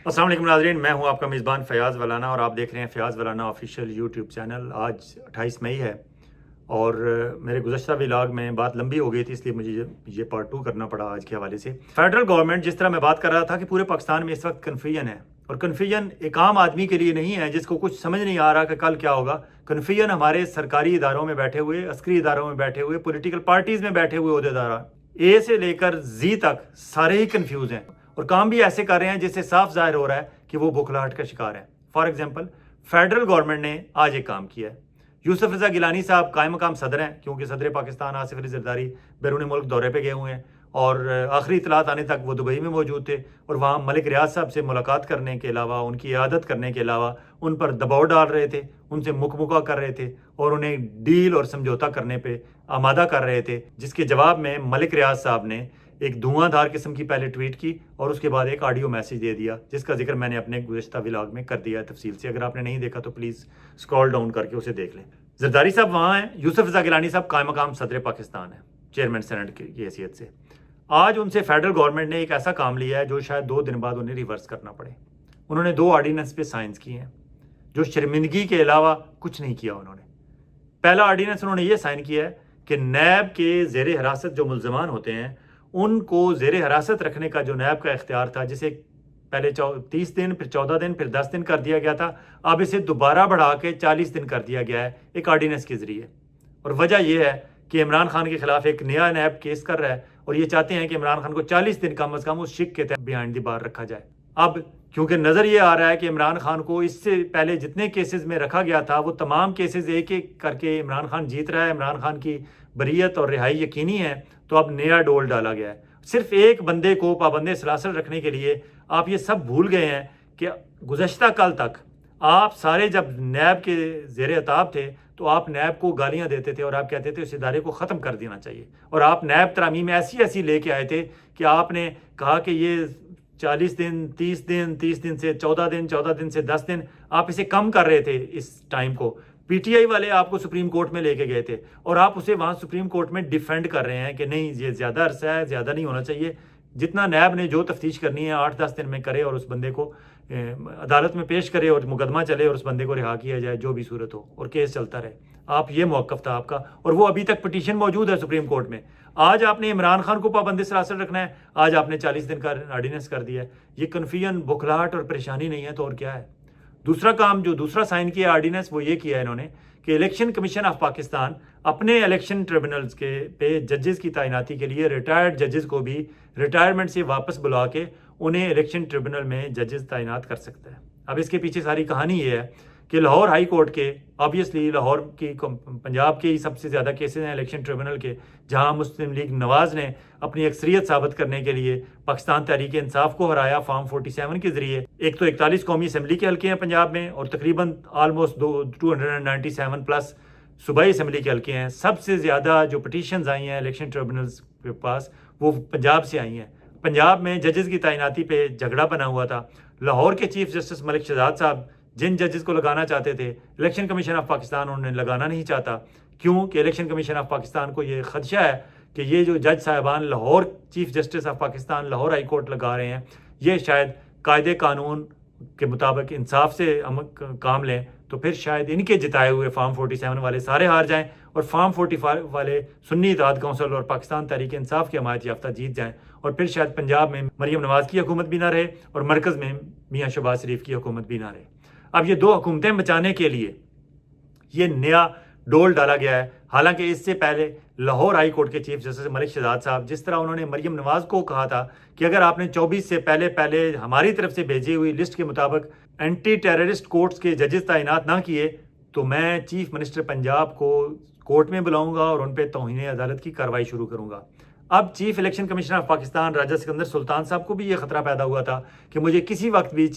अस्सलाम वालेकुम नाज़रीन, मैं हूं आपका मेज़बान फ़याज़ वलाना और आप देख रहे हैं फ़याज़ वलाना ऑफिशियल यूट्यूब चैनल। आज 28 मई है और मेरे गुज़श्ता व्लॉग में बात लंबी हो गई थी, इसलिए मुझे ये पार्ट 2 करना पड़ा आज के हवाले से। फेडरल गवर्नमेंट, जिस तरह मैं बात कर रहा था कि पूरे पाकिस्तान में इस वक्त कन्फ्यूजन है, और कन्फ्यूजन एक आम आदमी के लिए नहीं है जिसको कुछ समझ नहीं आ रहा कि कल क्या होगा। कन्फ्यूजन हमारे सरकारी इदारों में बैठे हुए, अस्करी इदारों में बैठे हुए, पोलिटिकल पार्टीज़ में बैठे हुए अहदेदार, ए से लेकर जी तक सारे ही कन्फ्यूज़ हैं और काम भी ऐसे कर रहे हैं जिससे साफ जाहिर हो रहा है कि वो बुखलाहट का शिकार है। फॉर एग्जाम्पल, फेडरल गवर्नमेंट ने आज एक काम किया है। यूसुफ रजा गिलानी साहब कायम मकाम सदर हैं, क्योंकि सदर पाकिस्तान आसिफ अली जरदारी बैरून मुल्क दौरे पे गए हुए हैं और आखिरी इतलात आने तक वो दुबई में मौजूद थे और वहाँ मलिक रियाज साहब से मुलाकात करने के अलावा, उनकी इयादत करने के अलावा उन पर दबाव डाल रहे थे, उनसे मुकमुका कर रहे थे और उन्हें डील और समझौता करने पर आमादा कर रहे थे, जिसके जवाब में मलिक रियाज साहब ने एक धुआंधार किस्म की पहले ट्वीट की और उसके बाद एक ऑडियो मैसेज दे दिया, जिसका जिक्र मैंने अपने गुज़श्ता व्लॉग में कर दिया है तफसील से। अगर आपने नहीं देखा तो प्लीज़ स्क्रॉल डाउन करके उसे देख लें। जरदारी साहब वहाँ हैं, यूसुफ रजा गिलानी साहब कायम मकाम सदर पाकिस्तान है, चेयरमैन सेनेट की हैसियत से। आज उनसे फेडरल गवर्नमेंट ने एक ऐसा काम लिया है जो शायद 2 दिन बाद उन्हें रिवर्स करना पड़े। उन्होंने 2 ऑर्डीनेंस पे साइंस किए हैं जो शर्मिंदगी के अलावा कुछ नहीं किया उन्होंने। पहला ऑर्डीनेंस उन्होंने ये साइन किया है कि नैब के ज़ेर हिरासत जो मुल्ज़मान होते हैं उनको ज़ेर हिरासत रखने का जो नैब का इख्तियार था, जिसे पहले 30 दिन, फिर 14 दिन, फिर 10 दिन कर दिया गया था, अब इसे दोबारा बढ़ा के 40 दिन कर दिया गया है एक ऑर्डीनेंस के ज़रिए। और वजह यह है कि इमरान खान के खिलाफ एक नया नैब केस कर रहा है और ये चाहते हैं कि इमरान खान को 40 दिन कम अज़ कम उस शिक के तहत बिहाइंड द बार रखा जाए। अब क्योंकि नज़र ये आ रहा है कि इमरान खान को इससे पहले जितने केसेस में रखा गया था वो तमाम केसेस एक एक करके इमरान खान जीत रहा है, इमरान खान की बरीयत और रिहाई यकीनी है, तो अब नया डोल डाला गया है। सिर्फ एक बंदे को पाबंद सलासल रखने के लिए आप ये सब भूल गए हैं कि गुज़श्ता कल तक आप सारे जब नैब के ज़ेर अताब थे तो आप नैब को गालियां देते थे और आप कहते थे उस इदारे को ख़त्म कर देना चाहिए, और आप नैब तरामीम ऐसी ऐसी लेके आए थे कि आपने कहा कि ये 40 दिन, 30 दिन, 30 दिन से 14 दिन, 14 दिन से 10 दिन, आप इसे कम कर रहे थे इस टाइम को। पीटीआई वाले आपको सुप्रीम कोर्ट में लेके गए थे और आप उसे वहाँ सुप्रीम कोर्ट में डिफेंड कर रहे हैं कि नहीं, ये ज़्यादा अरसा है, ज़्यादा नहीं होना चाहिए। जितना नैब ने जो तफ्तीश करनी है 8-10 दिन में करे और उस बंदे को अदालत में पेश करे और मुकदमा चले और उस बंदे को रिहा किया जाए, जो भी सूरत हो, और केस चलता रहे। आप ये मौक़िफ़ था आपका, और वो अभी तक पिटीशन मौजूद है सुप्रीम कोर्ट में। आज आपने इमरान खान को पाबंदी सलासल रखना है, आज आपने 40 दिन का ऑर्डीनेंस कर दिया है। ये कन्फ्यूजन, बुखलाहट और परेशानी नहीं है तो और क्या है। दूसरा काम जो दूसरा साइन किया ऑर्डीनेंस, वो ये किया है इन्होंने कि इलेक्शन कमीशन ऑफ पाकिस्तान अपने इलेक्शन ट्रिब्यूनल्स के पे जजेस की तैनाती के लिए रिटायर्ड जजेस को भी रिटायरमेंट से वापस बुला के उन्हें इलेक्शन ट्रिब्यूनल में जजेस तैनात कर सकता है। अब इसके पीछे सारी कहानी ये है कि लाहौर हाई कोर्ट के, ऑब्वियसली लाहौर की पंजाब के ही सबसे ज़्यादा केसेस हैं इलेक्शन ट्रिब्यूनल के, जहां मुस्लिम लीग नवाज़ ने अपनी अक्सरियत साबित करने के लिए पाकिस्तान तहरीक इंसाफ को हराया फॉर्म 47 के ज़रिए। एक तो 41 कौमी असम्बली के हल्के हैं पंजाब में और तकरीबन आलमोस्ट 297 प्लस सूबाई असम्बली के हल्के हैं। सबसे ज़्यादा जो पटिशन्स आई हैं इलेक्शन ट्रिब्यूनल्स के पास वो पंजाब से आई हैं। पंजाब में जजेस की तैनाती पे झगड़ा बना हुआ था। लाहौर के चीफ जस्टिस मलिक शहजाद साहब जिन जजेस को लगाना चाहते थे, इलेक्शन कमीशन ऑफ पाकिस्तान उन्हें लगाना नहीं चाहता। क्यों कि इलेक्शन कमीशन ऑफ पाकिस्तान को ये खदशा है कि ये जो जज साहिबान Lahore chief justice of Pakistan Lahore high court लगा रहे हैं, ये शायद कायदे कानून के मुताबिक इंसाफ से काम लें, तो फिर शायद इनके जिताए हुए फॉर्म 47 वाले सारे हार जाएं और फॉर्म 45 वाले सुन्नी इत्तेहाद काउंसिल और पाकिस्तान तहरीक इंसाफ की हमायत याफ्ता जीत जाएं, और फिर शायद पंजाब में मरीम नवाज़ की हुकूमत भी ना रहे और मरकज़ में मियाँ शहबाज शरीफ की हुकूमत भी ना रहे। अब ये 2 हुकूमतें बचाने के लिए ये नया डोल डाला गया है। हालांकि इससे पहले लाहौर हाई कोर्ट के चीफ जस्टिस मलिक शहजाद साहब, जिस तरह उन्होंने मरीम नवाज़ को कहा था कि अगर आपने 24 से पहले हमारी तरफ से भेजी हुई लिस्ट के मुताबिक एंटी टेररिस्ट कोर्ट्स के जजेस तैनात ना किए तो मैं चीफ मिनिस्टर पंजाब को कोर्ट में बुलाऊंगा और उन पर तौहीन अदालत की कार्रवाई शुरू करूंगा। अब chief election commissioner of Pakistan Raja Sikandar Sultan साहब को भी ये खतरा पैदा हुआ था कि मुझे किसी वक्त भी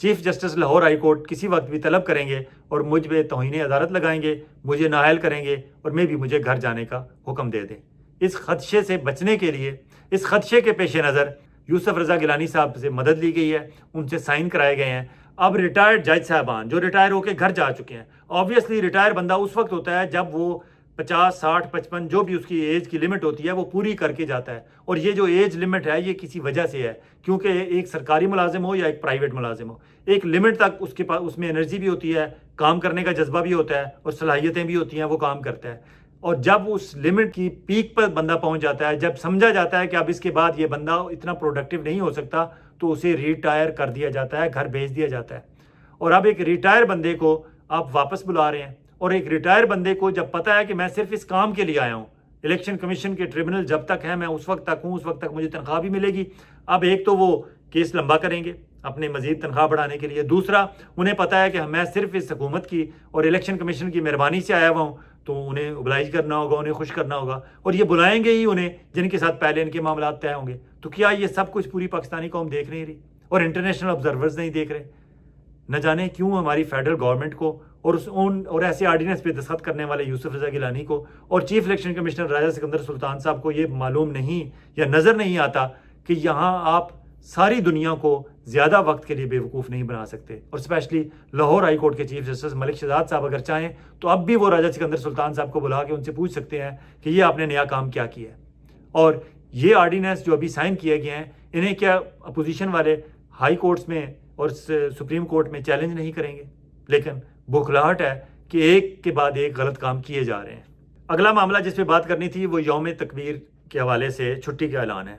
chief justice Lahore high court किसी वक्त भी तलब करेंगे और मुझ पे तौहीन अदालत लगाएंगे, मुझे नाअहल करेंगे और मैं भी मुझे घर जाने का हुक्म दे दें। इस खदशे से बचने के लिए, इस खदशे के पेश नज़र यूसुफ रजा गिलानी साहब से मदद ली गई है, उनसे साइन कराए गए हैं। अब रिटायर्ड जज साहबान जो रिटायर होकर घर जा चुके हैं, ऑब्वियसली रिटायर बंदा उस वक्त होता है जब वो 50, 60, 55 जो भी उसकी एज की लिमिट होती है वो पूरी करके जाता है। और ये जो एज लिमिट है ये किसी वजह से है, क्योंकि एक सरकारी मुलाजिम हो या एक प्राइवेट मुलाजिम हो, एक लिमिट तक उसके पास उसमें एनर्जी भी होती है, काम करने का जज्बा भी होता है और सलाहियतें भी होती हैं, वो काम करता है। और जब उस लिमिट की पीक पर बंदा पहुंच जाता है, जब समझा जाता है कि अब इसके बाद ये बंदा इतना प्रोडक्टिव नहीं हो सकता, तो उसे रिटायर कर दिया जाता है, घर भेज दिया जाता है। और अब एक रिटायर बंदे को आप वापस बुला रहे हैं, और एक रिटायर बंदे को जब पता है कि मैं सिर्फ इस काम के लिए आया हूं, इलेक्शन कमीशन के ट्रिब्यूनल जब तक है मैं उस वक्त तक हूं, उस वक्त तक मुझे तनख्वाह भी मिलेगी। अब एक तो वो केस लंबा करेंगे अपने मजीद तनख्वाह बढ़ाने के लिए, दूसरा उन्हें पता है कि मैं सिर्फ इस हुकूमत की और इलेक्शन कमीशन की मेहरबानी से आया हुआ हूँ, तो उन्हें ओबलाइज करना होगा, उन्हें खुश करना होगा, और ये बुलाएंगे ही उन्हें जिनके साथ पहले इनके मामला तय होंगे। तो क्या ये सब कुछ पूरी पाकिस्तानी कौम देख नहीं रही और इंटरनेशनल ऑब्जर्वर्स नहीं देख रहे? न जाने क्यों हमारी फेडरल गवर्नमेंट को और ऐसे आर्डिनेंस पे दस्तखत करने वाले यूसुफ रजा गिलानी को और चीफ इलेक्शन कमिश्नर राजा सिकंदर सुल्तान साहब को ये मालूम नहीं या नज़र नहीं आता कि यहाँ आप सारी दुनिया को ज़्यादा वक्त के लिए बेवकूफ़ नहीं बना सकते। और स्पेशली लाहौर हाई कोर्ट के चीफ जस्टिस मलिक शहजाद साहब अगर चाहें तो अब भी वो राजा सिकंदर सुल्तान साहब को बुला के उनसे पूछ सकते हैं कि ये आपने नया काम क्या किया है। और ये आर्डिनेंस जो अभी साइन किए गए हैं, इन्हें क्या अपोजिशन वाले हाई कोर्ट्स में और सुप्रीम कोर्ट में चैलेंज नहीं करेंगे? लेकिन बौखलाहट है कि एक के बाद एक गलत काम किए जा रहे हैं। अगला मामला जिस पे बात करनी थी वो यौम तकबीर के हवाले से छुट्टी का ऐलान है।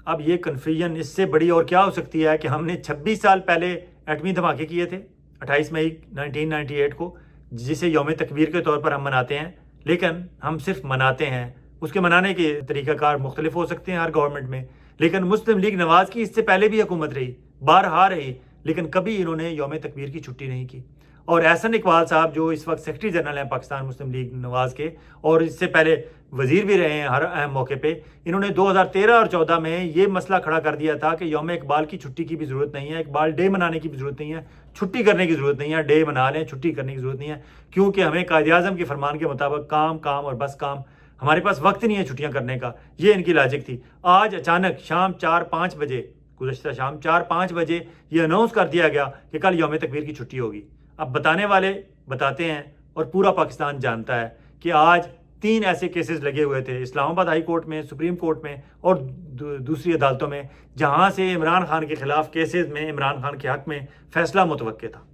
अब ये कन्फ्यूजन इससे बड़ी और क्या हो सकती है कि हमने 26 साल पहले एटमी धमाके किए थे 28 मई 1998 को, जिसे यौम तकबीर के तौर पर हम मनाते हैं, लेकिन हम सिर्फ मनाते हैं। उसके मनाने के तरीक़ाकार मुख्तलिफ हो सकते हैं हर गवर्नमेंट में, लेकिन मुस्लिम लीग नवाज की इससे पहले भी हुकूमत रही, बारहा रही, लेकिन कभी इन्होंने यौम तकबीर की छुट्टी नहीं की। और एहसन इकबाल साहब जो इस वक्त सेक्रेटरी जनरल हैं पाकिस्तान मुस्लिम लीग नवाज के, और इससे पहले वजीर भी रहे हैं हर अहम मौके पे, इन्होंने 2013 और 14 में ये मसला खड़ा कर दिया था कि यौम इकबाल की छुट्टी की भी ज़रूरत नहीं है, इकबाल डे मनाने की भी ज़रूरत नहीं है, छुट्टी करने की ज़रूरत नहीं है, डे मना लें, छुट्टी करने की ज़रूरत नहीं है, क्योंकि हमें कायद-ए-आज़म के फरमान के मुताबिक काम काम और बस काम, हमारे पास वक्त नहीं है छुट्टियाँ करने का। ये इनकी लॉजिक थी। आज अचानक शाम 4-5 बजे, गुज़श्ता शाम 4-5 बजे ये अनाउंस कर दिया गया कि कल यौम तकबीर की छुट्टी होगी। अब बताने वाले बताते हैं और पूरा पाकिस्तान जानता है कि आज 3 ऐसे केसेस लगे हुए थे इस्लामाबाद हाई कोर्ट में, सुप्रीम कोर्ट में और दूसरी अदालतों में, जहां से इमरान खान के खिलाफ केसेस में इमरान खान के हक में फैसला मुतवक्के था।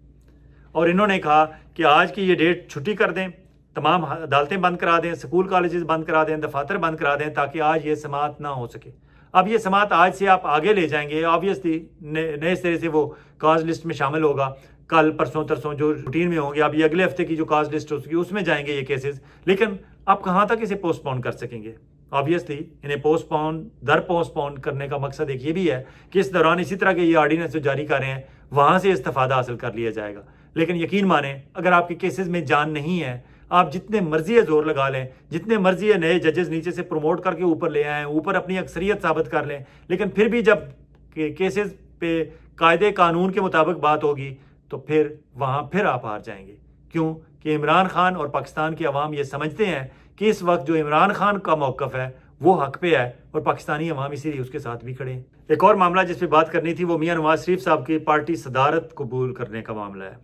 और इन्होंने कहा कि आज की ये डेट छुट्टी कर दें, तमाम अदालतें बंद करा दें, स्कूल कॉलेजेस बंद करा दें, दफातर बंद करा दें, ताकि आज ये समात ना हो सके। अब ये समात आज से आप आगे ले जाएंगे, ऑब्वियसली नए सिरे से वो काज लिस्ट में शामिल होगा, कल परसों तरसों जो रूटीन में होंगे। अब ये अगले हफ्ते की जो काज लिस्ट होगी उसमें जाएंगे ये केसेस, लेकिन आप कहाँ तक इसे पोस्टपोन कर सकेंगे? ऑब्वियसली इन्हें पोस्टपोन करने का मकसद एक ये भी है कि इस दौरान इसी तरह के ये ऑर्डिनेंस जो जारी कर रहे हैं वहाँ से इस्तेफादा हासिल कर लिया जाएगा। लेकिन यकीन माने, अगर आपके केसेस में जान नहीं है, आप जितने मर्जी है जोर लगा लें, जितने मर्जी है नए जजेस नीचे से प्रमोट करके ऊपर ले आएँ, ऊपर अपनी अक्सरियत साबित कर लें, लेकिन फिर भी जब केसेस पे कायदे कानून के मुताबिक बात होगी तो फिर वहाँ फिर आप हार जाएंगे। क्यों? कि इमरान खान और पाकिस्तान की अवाम ये समझते हैं कि इस वक्त जो इमरान खान का मौक़िफ़ है वो हक पे है, और पाकिस्तानी अवाम इसीलिए उसके साथ भी खड़े हैं। एक और मामला जिस पे बात करनी थी वो मियाँ नवाज शरीफ साहब की पार्टी सदारत कबूल करने का मामला है।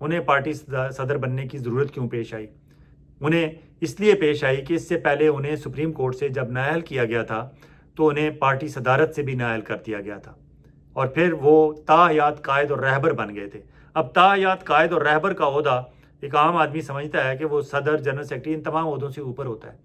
उन्हें पार्टी सदर बनने की ज़रूरत क्यों पेश आई? उन्हें इसलिए पेश आई कि इससे पहले उन्हें सुप्रीम कोर्ट से जब नाअहल किया गया था तो उन्हें पार्टी सदारत से भी नाअहल कर दिया गया था, और फिर वो ताहयात कायद और रहबर बन गए थे। अब ताहयात कायद और रहबर का ओहदा एक आम आदमी समझता है कि वो सदर, जनरल सेक्रेटरी, इन तमाम ओहदों से ऊपर होता है।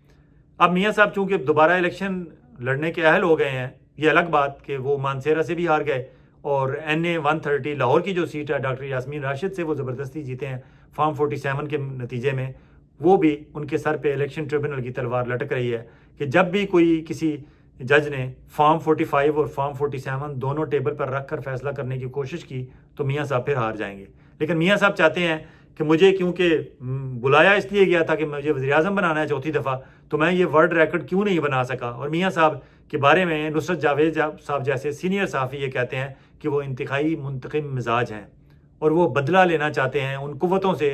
अब मियाँ साहब चूँकि दोबारा इलेक्शन लड़ने के अहल हो गए हैं, ये अलग बात कि वो मानसेरा से भी हार गए, और NA 130 लाहौर की जो सीट है डॉक्टर यास्मीन राशिद से वो ज़बरदस्ती जीते हैं फॉर्म 47 के नतीजे में, वो भी उनके सर पे इलेक्शन ट्रिब्यूनल की तलवार लटक रही है कि जब भी कोई किसी जज ने फॉर्म 45 और फॉर्म 47 दोनों टेबल पर रख कर फैसला करने की कोशिश की तो मियाँ साहब फिर हार जाएंगे। लेकिन मियाँ साहब चाहते हैं कि मुझे, क्योंकि बुलाया इसलिए गया था कि मुझे वज़ीर-ए-आज़म बनाना है 4थी दफ़ा, तो मैं ये वर्ल्ड रिकॉर्ड क्यों नहीं बना सका। और मियाँ साहब के बारे में नुसरत जावेद साहब जैसे सीनियर सहाफ़ी ये कहते हैं कि वो इंतहाई मुंतकिम मिजाज हैं और वो बदला लेना चाहते हैं उन कुव्वतों से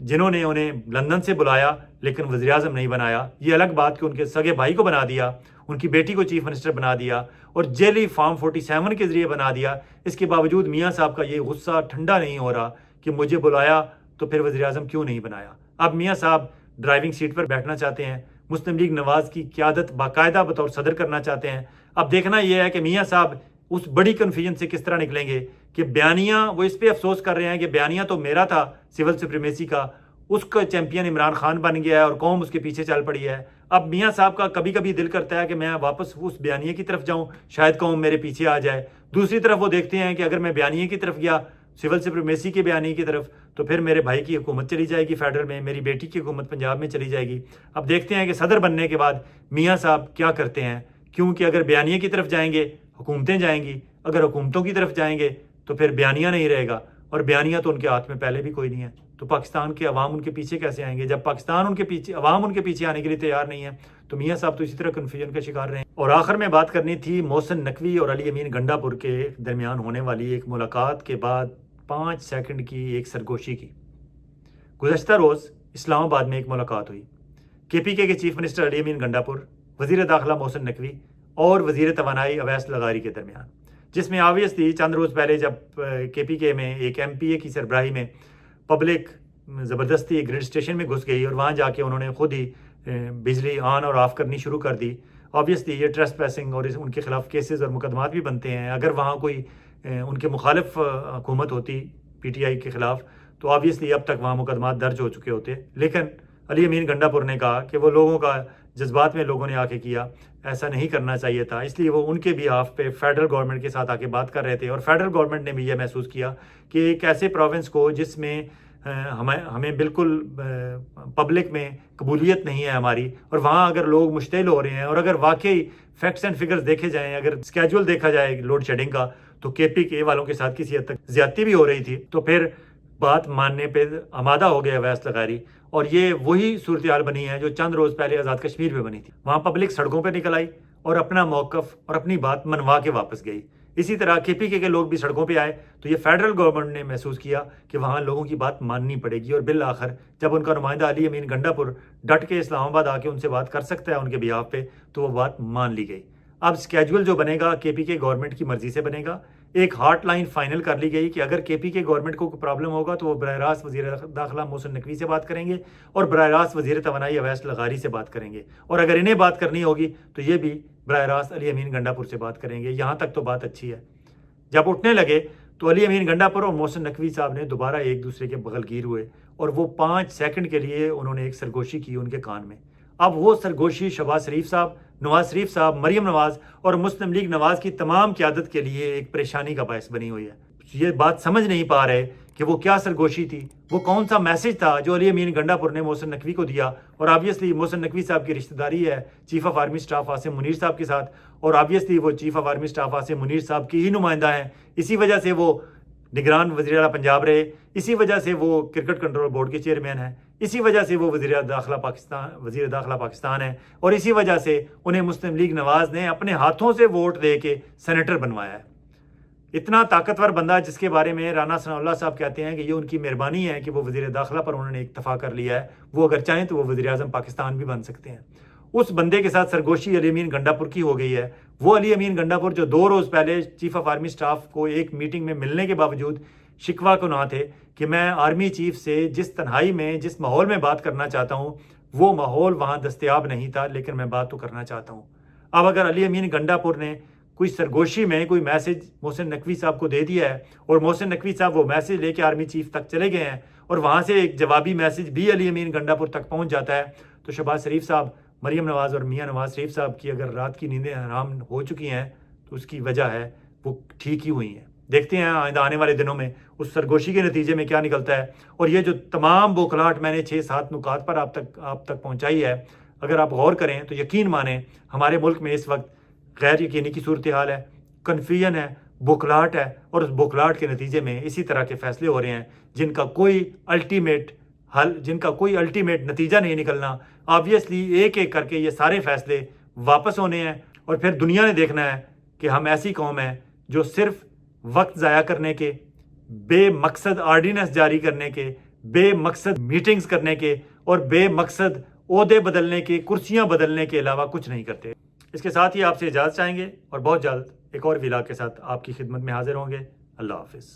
जिन्होंने उन्हें लंदन से बुलाया लेकिन वज़ीर-ए-आज़म नहीं बनाया। ये अलग बात कि उनके सगे भाई को बना दिया, उनकी बेटी को चीफ मिनिस्टर बना दिया और जेली फॉर्म 47 के ज़रिए बना दिया। इसके बावजूद मियाँ साहब का ये गुस्सा ठंडा नहीं हो रहा कि मुझे बुलाया तो फिर वज़ीर-ए-आज़म क्यों नहीं बनाया। अब मियाँ साहब ड्राइविंग सीट पर बैठना चाहते हैं, मुस्लिम लीग नवाज की क़यादत बाकायदा बतौर सदर करना चाहते हैं। अब देखना यह है कि मियाँ साहब उस बड़ी कन्फ्यूजन से किस तरह निकलेंगे कि बयानिया, वो इस पर अफसोस कर रहे हैं कि बयानिया तो मेरा था सिविल सुप्रीमेसी का, उसका चैंपियन इमरान खान बन गया है और कौम उसके पीछे चल पड़ी है। अब मियाँ साहब का कभी कभी दिल करता है कि मैं वापस उस बयानिया की तरफ जाऊं, शायद कौम मेरे पीछे आ जाए। दूसरी तरफ वो देखते हैं कि अगर मैं बयानिया की तरफ गया, सिविल सुप्रीमेसी के बयानिया की तरफ, तो फिर मेरे भाई की हुकूमत चली जाएगी फेडरल में, मेरी बेटी की हुकूमत पंजाब में चली जाएगी। अब देखते हैं कि सदर बनने के बाद मियाँ साहब क्या करते हैं, क्योंकि अगर बयानिया की तरफ जाएंगे हुकूमतें जाएंगी, अगर हुकूमतों की तरफ जाएंगे तो फिर बयानिया नहीं रहेगा, और बयानिया तो उनके हाथ में पहले भी कोई नहीं है। तो पाकिस्तान के अवाम उनके पीछे कैसे आएंगे? जब पाकिस्तान उनके पीछे, अवाम उनके पीछे आने के लिए तैयार नहीं है, तो मियाँ साहब तो इसी तरह कन्फ्यूजन का शिकार रहे हैं। और आखिर में बात करनी थी मोहसिन नकवी और अली अमीन गंडापुर के दरमियान होने वाली एक मुलाकात के बाद 5 सेकंड की एक सरगोशी की। गुज़श्ता रोज़ इस्लामाबाद में एक मुलाकात हुई KPK के चीफ मिनिस्टर अली अमीन गंडापुर, वज़ीर दाखिला मोहसिन नकवी और वज़ीर तवानाई अवैस लगारी के दरमियान, जिसमें ऑब्वियसली चंद रोज़ पहले जब KPK में एक MPA की सरबराही में पब्लिक ज़बरदस्ती ग्रिड स्टेशन में घुस गई और वहाँ जाके उन्होंने खुद ही बिजली ऑन और ऑफ़ करनी शुरू कर दी। ऑब्वियसली ये ट्रेसपैसिंग और उनके खिलाफ केसेस और मुकदमात भी बनते हैं। अगर वहाँ कोई उनके मुखालिफ हुकूमत होती PTI के ख़िलाफ़, तो ऑब्वियसली अब तक वहाँ मुकदमात दर्ज हो चुके होते। लेकिन अली अमीन गंडापुर ने कहा कि वो लोगों का जज्बात में लोगों ने आके किया, ऐसा नहीं करना चाहिए था, इसलिए वो उनके बिहाफ पे फेडरल गवर्नमेंट के साथ आके बात कर रहे थे। और फेडरल गवर्नमेंट ने भी यह महसूस किया कि एक ऐसे प्रोविंस को जिसमें हमें बिल्कुल पब्लिक में कबूलियत नहीं है हमारी, और वहाँ अगर लोग मुश्तिल हो रहे हैं, और अगर वाकई फैक्ट्स एंड फिगर्स देखे जाएँ, अगर स्केड्यूल देखा जाए लोड शेडिंग का, तो KPK वालों के साथ किसी हद तक ज्यादती भी हो रही थी। तो फिर बात मानने पे आमादा हो गया अवैस लगारी, और ये वही सूरत हाल बनी है जो चंद रोज़ पहले आज़ाद कश्मीर में बनी थी। वहाँ पब्लिक सड़कों पर निकल आई और अपना मौक़िफ़ और अपनी बात मनवा के वापस गई। इसी तरह KPK के लोग भी सड़कों पे आए, तो ये फेडरल गवर्नमेंट ने महसूस किया कि वहाँ लोगों की बात माननी पड़ेगी, और बिल आखिर जब उनका नुमाइंदा अली अमीन गंडापुर डट के इस्लामाबाद आके उनसे बात कर सकता है उनके बिहाफ पे, तो वो बात मान ली गई। अब स्केड्यूल जो बनेगा KPK गवर्नमेंट की मर्जी से बनेगा। एक हॉट लाइन फाइनल कर ली गई कि अगर KPK गवर्नमेंट को कोई प्रॉब्लम होगा तो वो बराह रास्त वज़ीर दाखिला मोहसिन नकवी से बात करेंगे और बराह रास्त वज़ीर तवानाई अवैस लगारी से बात करेंगे, और अगर इन्हें बात करनी होगी तो ये भी बराह रास्त अली अमीन गंडापुर से बात करेंगे। यहाँ तक तो बात अच्छी है। जब उठने लगे तो अली अमीन गंडापुर और मोहसिन नकवी साहब ने दोबारा एक दूसरे के बगलगीर हुए, और वो 5 सेकंड के लिए उन्होंने एक सरगोशी की उनके कान में। अब वो सरगोशी शहबाज शरीफ साहब, नवाज शरीफ साहब, मरियम नवाज और मुस्लिम लीग नवाज की तमाम क़यादत के लिए एक परेशानी का बायस बनी हुई है। ये बात समझ नहीं पा रहे कि वो क्या सरगोशी थी, वो कौन सा मैसेज था जो अली अमीन गंडापुर ने मोहसिन नकवी को दिया। और ऑब्वियसली मोहसिन नकवी साहब की रिश्तेदारी है chief of army staff Asim Munir साहब के साथ, और ऑब्वियसली वो chief of army staff Asim Munir साहब की ही नुमाइंदा हैं। इसी वजह से वो निगरान वज़ीर आला पंजाब रहे, इसी वजह से वो क्रिकेट कंट्रोल बोर्ड के चेयरमैन हैं, इसी वजह से वो वज़ीर दाखिला पाकिस्तान है, और इसी वजह से उन्हें मुस्लिम लीग नवाज ने अपने हाथों से वोट दे के सेनेटर बनवाया है। इतना ताकतवर बंदा जिसके बारे में राना सनाउल्लाह साहब कहते हैं कि ये उनकी मेहरबानी है कि वो वज़ीर दाखिला पर उन्होंने इत्तफाक कर लिया है, वो अगर चाहें तो वो वज़ीर आज़म पाकिस्तान भी बन सकते हैं। उस बंदे के साथ सरगोशी अली अमीन गंडापुर की हो गई है। वो अली अमीन गंडापुर जो 2 रोज़ पहले चीफ ऑफ आर्मी स्टाफ को एक मीटिंग में मिलने के बावजूद शिकवा को ना थे कि मैं आर्मी चीफ से जिस तन्हाई में, जिस माहौल में बात करना चाहता हूँ, वो माहौल वहाँ दस्तयाब नहीं था, लेकिन मैं बात तो करना चाहता हूँ। अब अगर अली अमीन गंडापुर ने कोई सरगोशी में कोई मैसेज मोहसिन नकवी साहब को दे दिया है, और मोहसिन नकवी साहब वो मैसेज लेके आर्मी चीफ तक चले गए हैं, और वहाँ से एक जवाबी मैसेज भी अली अमीन गंडापुर तक पहुँच जाता है, तो शहबाज शरीफ साहब, मरियम नवाज और मियाँ नवाज शरीफ साहब की अगर रात की नींदें हराम हो चुकी हैं तो उसकी वजह है वो ठीक ही हुई हैं। देखते हैं आने वाले दिनों में उस सरगोशी के नतीजे में क्या निकलता है। और ये जो तमाम बौखलाहट मैंने 6-7 नुकात पर आप तक पहुँचाई है, अगर आप गौर करें तो यकीन माने हमारे मुल्क में इस वक्त गैर यकीनी की सूरत हाल है, कन्फ्यूजन है, बौखलाहट है, और उस बौखलाहट के नतीजे में इसी तरह के फैसले हो रहे हैं जिनका कोई अल्टीमेट नतीजा नहीं निकलना। ऑब्वियसली एक एक करके ये सारे फैसले वापस होने हैं, और फिर दुनिया ने देखना है कि हम ऐसी कौम है जो सिर्फ वक्त ज़ाया करने के, बेमकसद आर्डिनेंस जारी करने के, बेमकसद मीटिंग्स करने के, और बेमकसद ओहदे बदलने के, कुर्सियां बदलने के अलावा कुछ नहीं करते। इसके साथ ही आपसे इजाज़त चाहेंगे, और बहुत जल्द एक और व्लॉग के साथ आपकी खिदमत में हाजिर होंगे। अल्लाह हाफिज़।